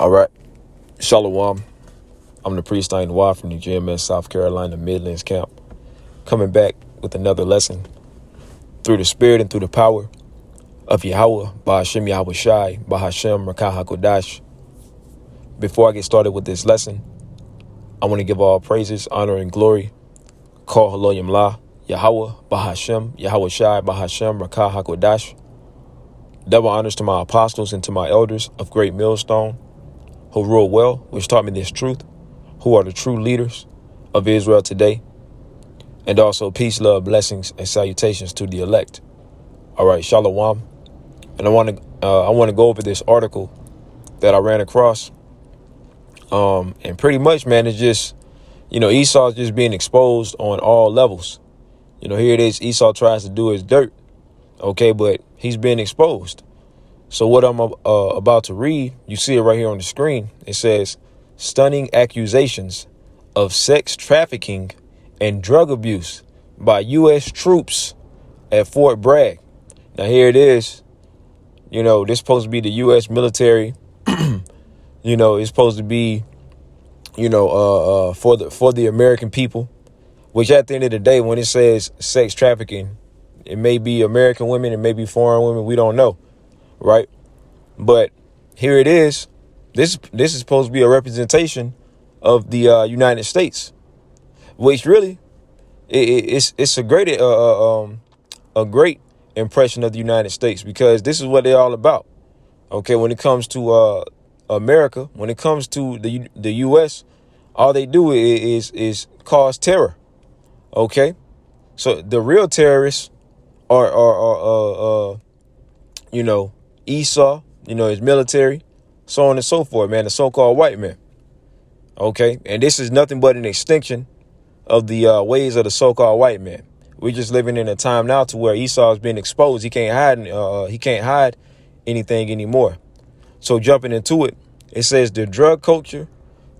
All right. Shalom. I'm the priest Wah from the GMS, South Carolina, Midlands camp, coming back with another lesson through the spirit and through the power of Yahweh, Ba'ashem Yahweh Shai, Ba'ashem Rakah HaKodash. Before I get started with this lesson, I want to give all praises, honor, and glory. Call Haloyim La, Yahweh, Ba'ashem, Yahweh Shai, Ba'ashem Rakah HaKodash. Double honors to my apostles and to my elders of Great Millstone, who rule well, which taught me this truth, who are the true leaders of Israel today. And also peace, love, blessings, and salutations to the elect. All right, Shalom. And I want to go over this article that I ran across. And pretty much, man, it's just, Esau is just being exposed on all levels. Here it is. Esau tries to do his dirt. OK, but he's been exposed. So what I'm about to read, you see it right here on the screen. It says stunning accusations of sex trafficking and drug abuse by U.S. troops at Fort Bragg. Now, here it is. This is supposed to be the U.S. military. It's supposed to be, for the American people, which at the end of the day, when it says sex trafficking, it may be American women, it may be foreign women. We don't know. Right. But here it is. This is supposed to be a representation of the United States, which really it's a great impression of the United States, because this is what they're all about. OK, when it comes to America, when it comes to the U.S., all they do is cause terror. OK, so the real terrorists are Esau, his military, so on and so forth, man, the so-called white man. OK, and this is nothing but an extension of the ways of the so-called white man. We're just living in a time now to where Esau is being exposed. He can't hide anything anymore. So jumping into it, it says the drug culture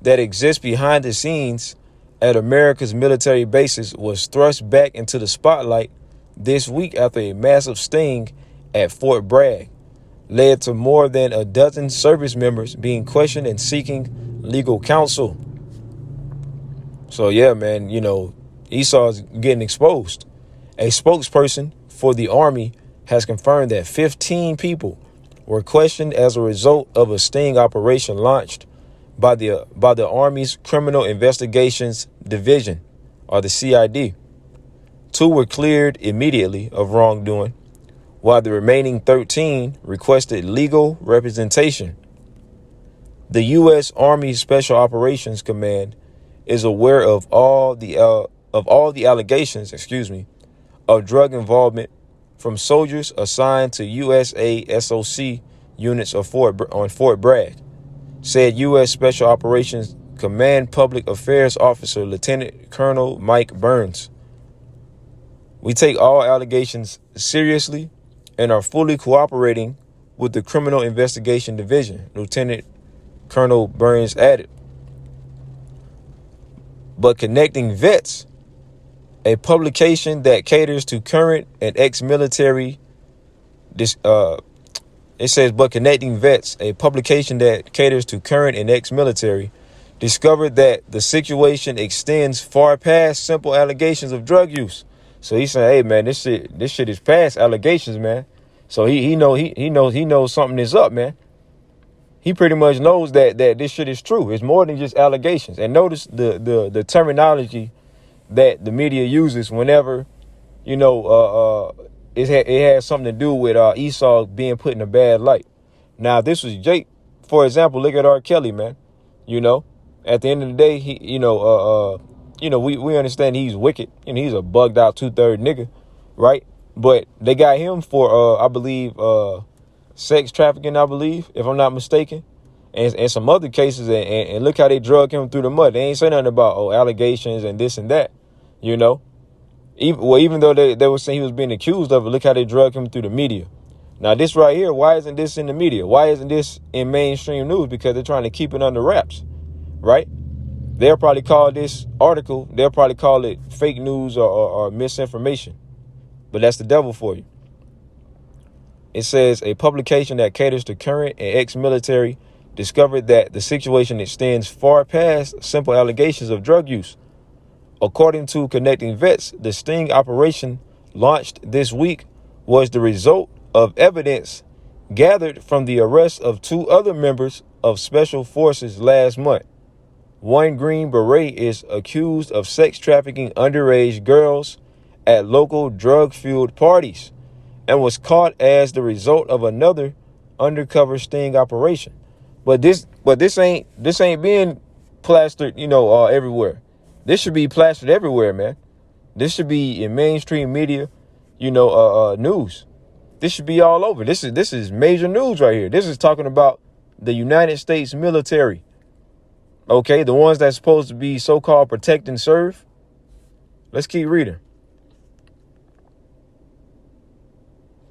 that exists behind the scenes at America's military bases was thrust back into the spotlight this week after a massive sting at Fort Bragg led to more than a dozen service members being questioned and seeking legal counsel. So, yeah, man, Esau is getting exposed. A spokesperson for the Army has confirmed that 15 people were questioned as a result of a sting operation launched by the Army's Criminal Investigations Division, or the CID. 2 were cleared immediately of wrongdoing, while the remaining 13 requested legal representation. The U.S. Army Special Operations Command is aware of all the allegations, of drug involvement from soldiers assigned to USASOC units on Fort Bragg, said U.S. Special Operations Command Public Affairs Officer Lieutenant Colonel Mike Burns. We take all allegations seriously and are fully cooperating with the Criminal Investigation Division, Lieutenant Colonel Burns added. But Connecting Vets, a publication that caters to current and ex-military, but Connecting Vets, a publication that caters to current and ex-military, discovered that the situation extends far past simple allegations of drug use. So he's saying, hey, man, this shit is past allegations, man. So he knows something is up, man. He pretty much knows that this shit is true. It's more than just allegations. And notice the terminology that the media uses whenever, it has something to do with Esau being put in a bad light. Now, if this was Jake, for example, look at R. Kelly, man. At the end of the day, we understand he's wicked. He's a bugged out 2/3 nigga, right? But they got him for, I believe, sex trafficking, I believe, if I'm not mistaken, and some other cases. And look how they drug him through the mud. They ain't say nothing about allegations and this and that, Even though they were saying he was being accused of it, look how they drug him through the media. Now, this right here, why isn't this in the media? Why isn't this in mainstream news? Because they're trying to keep it under wraps, right? They'll probably call this article, they'll probably call it fake news or misinformation. But that's the devil for you. It says a publication that caters to current and ex-military discovered that the situation extends far past simple allegations of drug use. According to Connecting Vets, the sting operation launched this week was the result of evidence gathered from the arrest of two other members of Special Forces last month. One Green Beret is accused of sex trafficking underage girls at local drug-fueled parties and was caught as the result of another undercover sting operation. But this ain't being plastered, everywhere. This should be plastered everywhere, man. This should be in mainstream media, news. This should be all over. This is major news right here. This is talking about the United States military. Okay, the ones that's supposed to be so-called protect and serve. Let's keep reading.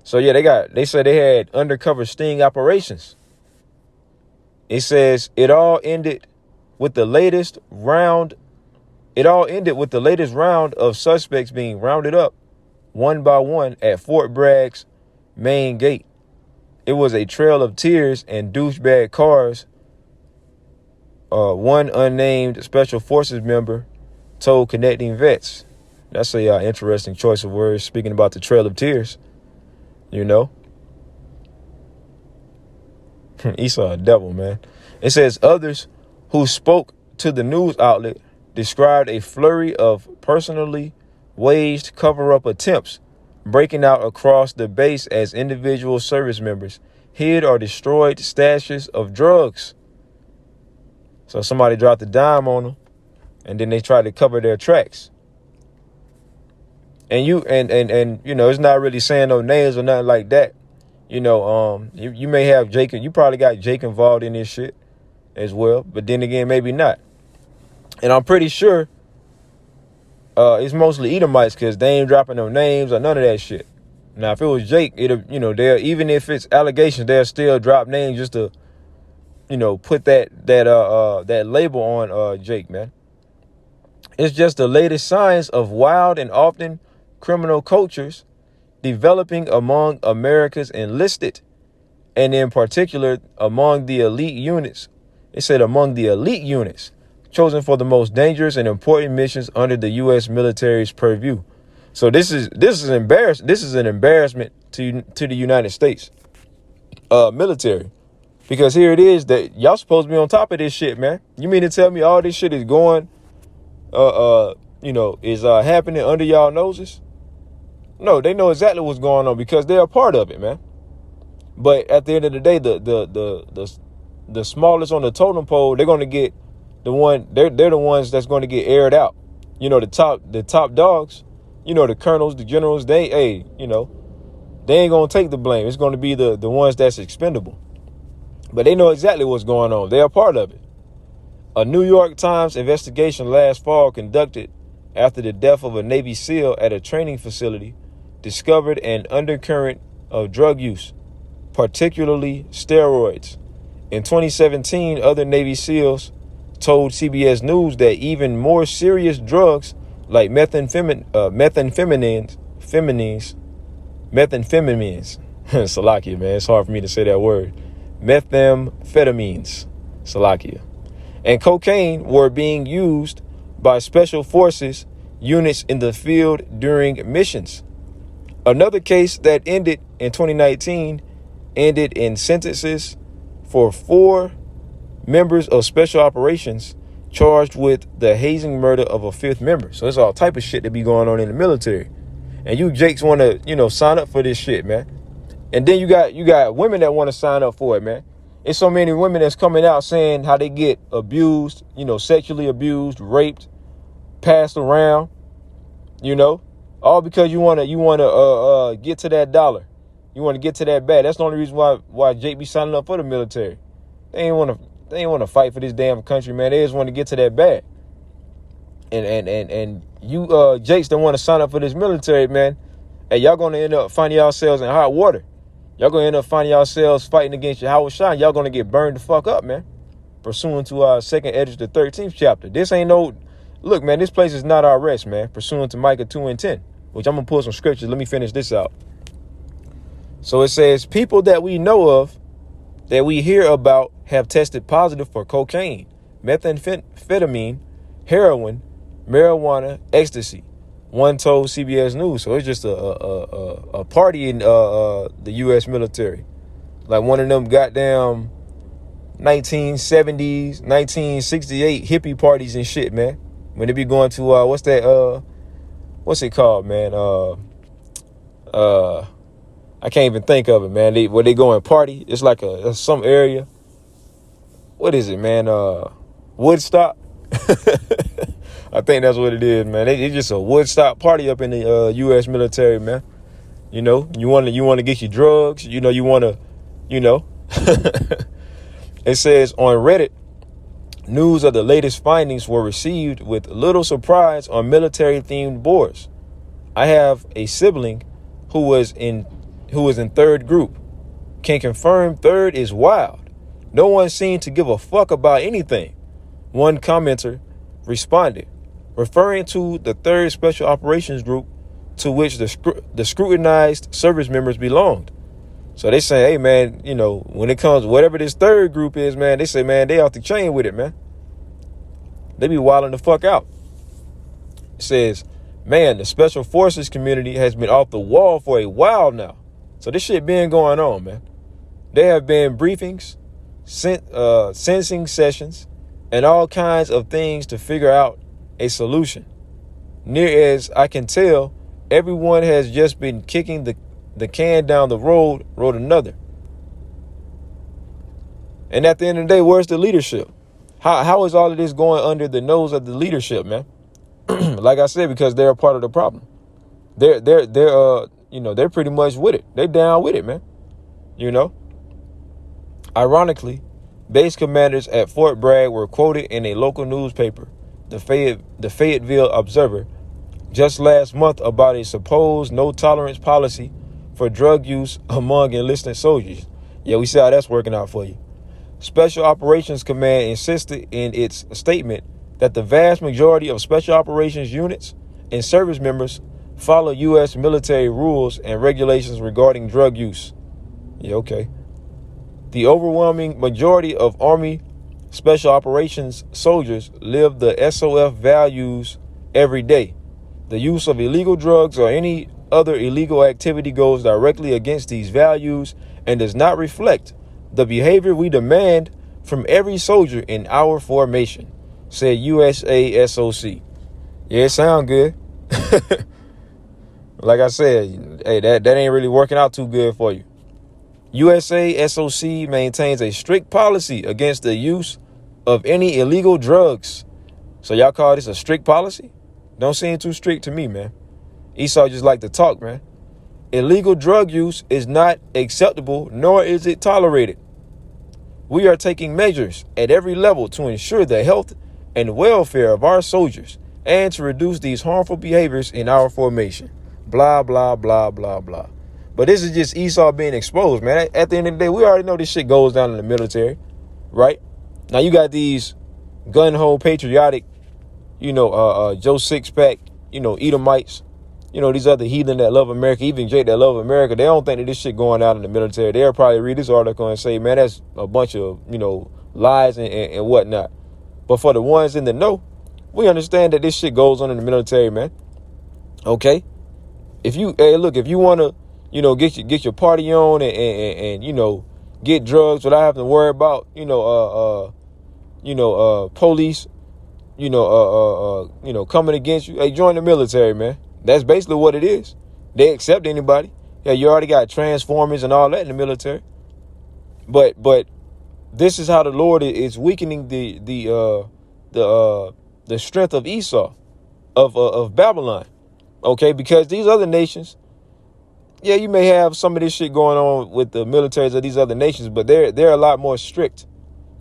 So yeah, they said they had undercover sting operations. It says it all ended with the latest round of suspects being rounded up one by one at Fort Bragg's main gate. It was a trail of tears and douchebag cars. One unnamed Special Forces member told Connecting Vets. That's a interesting choice of words, speaking about the trail of tears. Esau a devil, man. It says others who spoke to the news outlet described a flurry of personally waged cover-up attempts breaking out across the base as individual service members hid or destroyed stashes of drugs. So somebody dropped a dime on them, and then they tried to cover their tracks. And it's not really saying no names or nothing like that. You may have Jake. You probably got Jake involved in this shit as well, but then again, maybe not. And I'm pretty sure it's mostly Edomites because they ain't dropping no names or none of that shit. Now, if it was Jake, they'll, even if it's allegations, they'll still drop names just to, put that label on Jake, man. It's just the latest signs of wild and often criminal cultures developing among America's enlisted, and in particular among the elite units. It said among the elite units chosen for the most dangerous and important missions under the U.S. military's purview. So this is embarrassing. This is an embarrassment to the United States military, because here it is that y'all supposed to be on top of this shit, man. You mean to tell me all this shit is going, happening under y'all noses? No, they know exactly what's going on because they're a part of it, man. But at the end of the day, the smallest on the totem pole, they're going to get they're the ones that's going to get aired out. The top dogs, the colonels, the generals, they ain't going to take the blame. It's going to be the ones that's expendable. But they know exactly what's going on. They're a part of it. A New York Times investigation last fall conducted after the death of a Navy SEAL at a training facility discovered an undercurrent of drug use, particularly steroids. In 2017, other Navy SEALs told CBS News that even more serious drugs like methamphetamines, Salakia, man, it's hard for me to say that word, methamphetamines, Salakia, and cocaine were being used by Special Forces units in the field during missions. Another case that ended in 2019 ended in sentences for 4 members of special operations charged with the hazing murder of a 5th member. So there's all type of shit that be going on in the military. And you Jakes want to, sign up for this shit, man. And then you got women that want to sign up for it, man. It's so many women that's coming out saying how they get abused, sexually abused, raped, passed around, all because you want to get to that dollar. You want to get to that bag. That's the only reason why Jake be signing up for the military. They ain't want to fight for this damn country, man. They just want to get to that bag. And you Jakes that want to sign up for this military, man, hey, y'all going to end up finding yourselves in hot water. Y'all going to end up finding yourselves fighting against your Howard Shine. Y'all going to get burned the fuck up, man. Pursuant to our 2nd Edge, the 13th chapter. This ain't no... Look, man, this place is not our rest, man. Pursuant to Micah 2:10, which I'm going to pull some scriptures. Let me finish this out. So it says, people that we know of, that we hear about, have tested positive for cocaine, methamphetamine, heroin, marijuana, ecstasy. One told CBS News. So it's just a party in the U.S. military, like one of them goddamn 1970s, 1968 hippie parties and shit, man. When they be going to what's it called, man? I can't even think of it, man. Where they go and party. It's like some area. What is it, man? Woodstock. I think that's what it is, man. It's just a Woodstock party up in the U.S. military, man. You know, you want to get your drugs. You know, you want to, you know. It says on Reddit, news of the latest findings were received with little surprise on military-themed boards. I have a sibling who was in third group. Can confirm third is wild. No one seemed to give a fuck about anything. One commenter responded, referring to the 3rd Special Operations Group to which the scrutinized service members belonged. So they say, hey, man, you know, when it comes, whatever this 3rd group is, man, they say, man, they off the chain with it, man. They be wilding the fuck out. It says, man, the Special Forces community has been off the wall for a while now. So this shit been going on, man. There have been briefings, sensing sessions, and all kinds of things to figure out a solution. Near as I can tell, everyone has just been kicking the can down the road another. And at the end of the day, where's the leadership? How is all of this going under the nose of the leadership, man? Like I said, because they're a part of the problem. They're pretty much with it. They're down with it, man. You know? Ironically, base commanders at Fort Bragg were quoted in a local newspaper, the Fayetteville Observer, just last month about a supposed no-tolerance policy for drug use among enlisted soldiers. Yeah, we see how that's working out for you. Special Operations Command insisted in its statement that the vast majority of Special Operations units and service members follow U.S. military rules and regulations regarding drug use. Yeah, okay. The overwhelming majority of Army Special Operations soldiers live the SOF values every day. The use of illegal drugs or any other illegal activity goes directly against these values and does not reflect the behavior we demand from every soldier in our formation, said USASOC. Yeah, it sounds good. Like I said, hey, that ain't really working out too good for you. USASOC maintains a strict policy against the use of any illegal drugs. So y'all call this a strict policy? Don't seem too strict to me, man. Esau just like to talk, man. Illegal drug use is not acceptable, nor is it tolerated. We are taking measures at every level to ensure the health and welfare of our soldiers and to reduce these harmful behaviors in our formation. Blah, blah, blah, blah, blah. But this is just Esau being exposed, man. At the end of the day, we already know this shit goes down in the military, right? Now you got these gun-ho patriotic, Joe Sixpack, Edomites, these other heathen that love America, even Jake that love America. They don't think that this shit going out in the military. They'll probably read this article and say, man, that's a bunch of, lies and whatnot. But for the ones in the know, we understand that this shit goes on in the military, man. Okay? If you want to, get your party on and get drugs without having to worry about, police, coming against you, hey, join the military, man. That's basically what it is. They accept anybody. Yeah, you already got transformers and all that in the military. But this is how the Lord is weakening the strength of Esau, of Babylon. Okay, because these other nations, yeah, you may have some of this shit going on with the militaries of these other nations, but they're a lot more strict.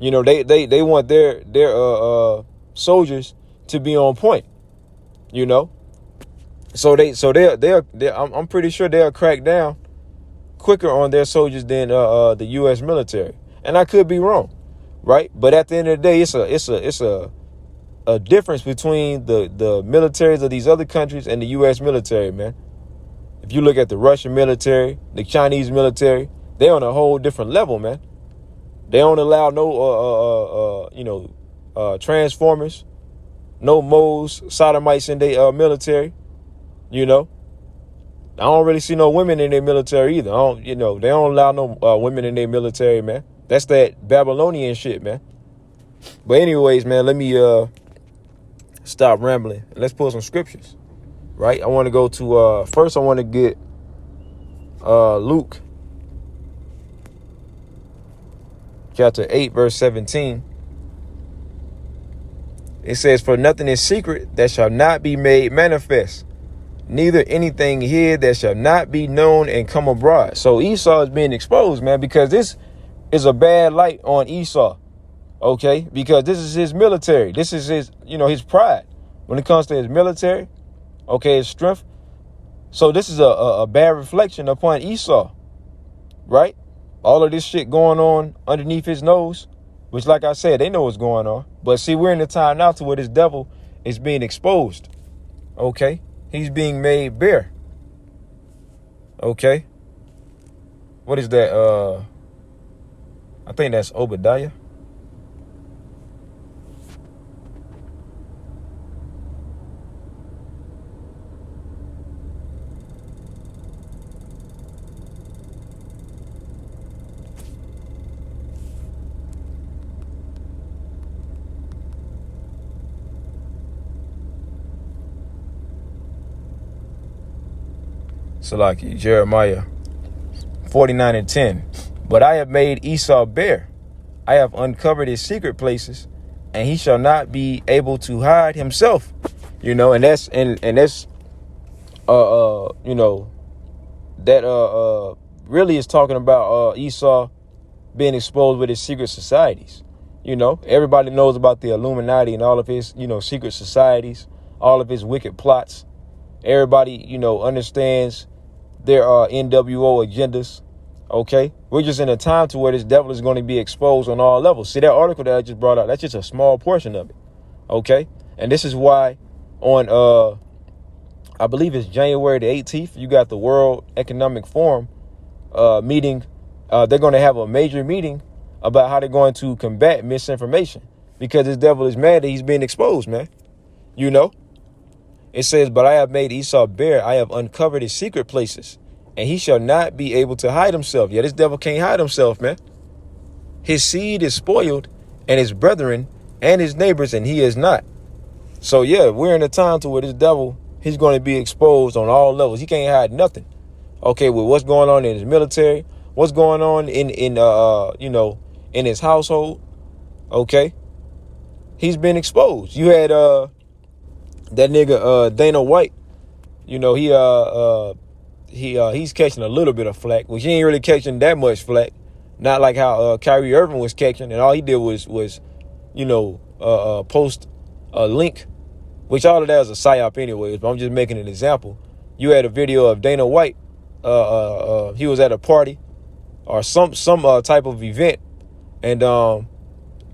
They want their soldiers to be on point. So I'm pretty sure they'll crack down quicker on their soldiers than the U.S. military, and I could be wrong, right? But at the end of the day, it's a difference between the militaries of these other countries and the U.S. military, man. If you look at the Russian military, the Chinese military, they're on a whole different level, man. They don't allow no, transformers, no moles, sodomites in their military. You know, I don't really see no women in their military either. They don't allow no women in their military, man. That's that Babylonian shit, man. But anyways, man, let me stop rambling. Let's pull some scriptures, right? I want to go to, first I want to get Luke chapter 8, verse 17. It says, for nothing is secret that shall not be made manifest, neither anything hid that shall not be known and come abroad. So Esau is being exposed, man, because this is a bad light on Esau. Okay, because this is his military. This is his, his pride when it comes to his military. Okay, his strength. So this is a bad reflection upon Esau, right? All of this shit going on underneath his nose, which, like I said, they know what's going on. But see, we're in the time now to where this devil is being exposed. Okay, he's being made bare. Okay, what is that? I think that's Obadiah. Salaki, Jeremiah 49:10. But I have made Esau bare. I have uncovered his secret places, and he shall not be able to hide himself. And that's that really is talking about Esau being exposed with his secret societies. Everybody knows about the Illuminati and all of his, secret societies, all of his wicked plots. Everybody, understands their NWO agendas. Okay, we're just in a time to where this devil is going to be exposed on all levels. See that article that I just brought out? That's just a small portion of it. Okay, and this is why on I believe it's January the 18th, you got the World Economic Forum meeting. They're going to have a major meeting about how they're going to combat misinformation, because this devil is mad that he's being exposed, man. It says, but I have made Esau bare. I have uncovered his secret places, and he shall not be able to hide himself. Yeah, this devil can't hide himself, man. His seed is spoiled, and his brethren and his neighbors, and he is not. So, yeah, we're in a time to where this devil, he's going to be exposed on all levels. He can't hide nothing. Okay, with what's going on in his military, what's going on in his household. Okay, he's been exposed. You had that nigga Dana White. He's catching a little bit of flack, which he ain't really catching that much flack. Not like how Kyrie Irving was catching, and all he did was post a link, which all of that is a psyop anyways, but I'm just making an example. You had a video of Dana White. He was at a party or some type of event, and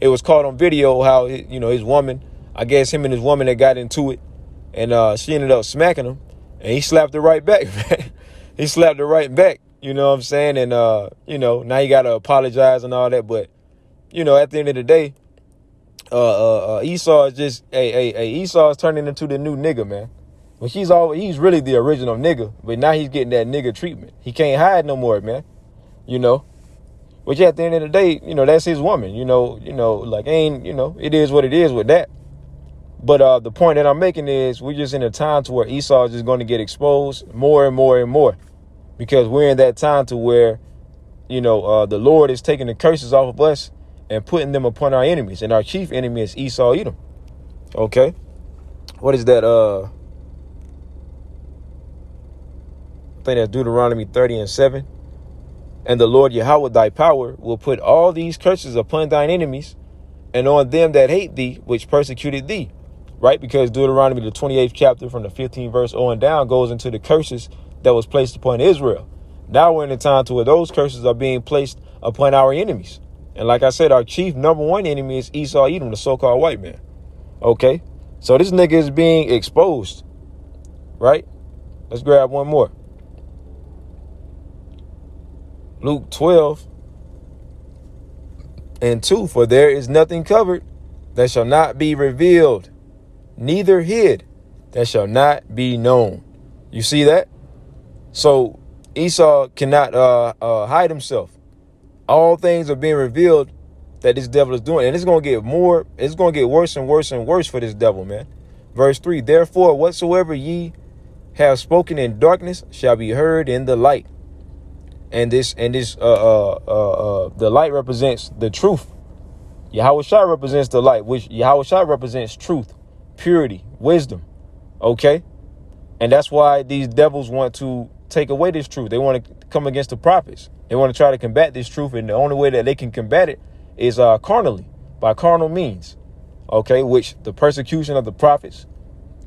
it was caught on video how his woman, I guess him and his woman, that got into it, and she ended up smacking him, and he slapped her right back. He slapped her right back. You know what I'm saying? And now you gotta apologize and all that, but at the end of the day, Esau is just Esau is turning into the new nigga, man. But he's really the original nigga, but now he's getting that nigga treatment. He can't hide no more, man. Which at the end of the day, that's his woman. It is what it is with that. But the point that I'm making is we're just in a time to where Esau is just going to get exposed more and more and more, because we're in that time to where, the Lord is taking the curses off of us and putting them upon our enemies. And our chief enemy is Esau Edom. Okay. What is that? I think that's Deuteronomy 30:7. And the Lord Yahweh thy power will put all these curses upon thine enemies and on them that hate thee, which persecuted thee. Right? Because Deuteronomy, the 28th chapter from the 15th verse on down, goes into the curses that was placed upon Israel. Now we're in a time to where those curses are being placed upon our enemies. And like I said, our chief number one enemy is Esau Edom, the so-called white man. Okay? So this nigga is being exposed. Right? Let's grab one more. Luke 12, And 2, for there is nothing covered that shall not be revealed, neither hid that shall not be known. You see that? So Esau cannot hide himself. All things are being revealed that this devil is doing. And it's going to get worse and worse and worse for this devil, man. Verse 3, therefore, whatsoever ye have spoken in darkness shall be heard in the light. And the light represents the truth. Yahweh Shai represents the light, which Yahweh Shai represents truth, purity, wisdom. Okay. And that's why these devils want to take away this truth. They want to come against the prophets. They want to try to combat this truth. And the only way that they can combat it is carnally, by carnal means. Okay. Which the persecution of the prophets,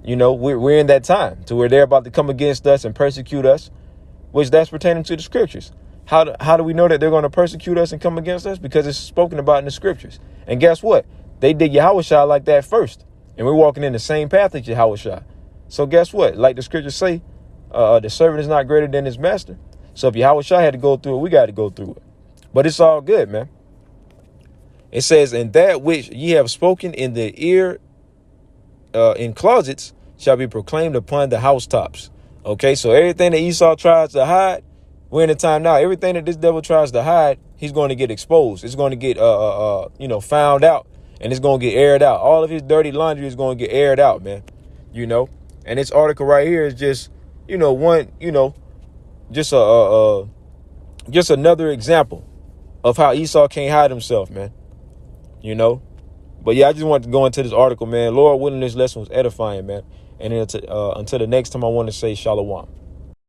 we're in that time to where they're about to come against us and persecute us, which that's pertaining to the scriptures. How do we know that they're going to persecute us and come against us? Because it's spoken about in the scriptures. And guess what? They did Yahweh Shai like that first. And we're walking in the same path as Yahweh Shai. So guess what? Like the scriptures say, the servant is not greater than his master. So if Yahweh Shai had to go through it, we got to go through it. But it's all good, man. It says, and that which ye have spoken in the ear, in closets, shall be proclaimed upon the housetops. Okay, so everything that Esau tries to hide, we're in a time now. Everything that this devil tries to hide, he's going to get exposed. It's going to get, found out, and it's going to get aired out. All of his dirty laundry is going to get aired out, man. And this article right here is just, just another example of how Esau can't hide himself, man. But yeah, I just wanted to go into this article, man. Lord willing, this lesson was edifying, man. And until the next time, I want to say shalom.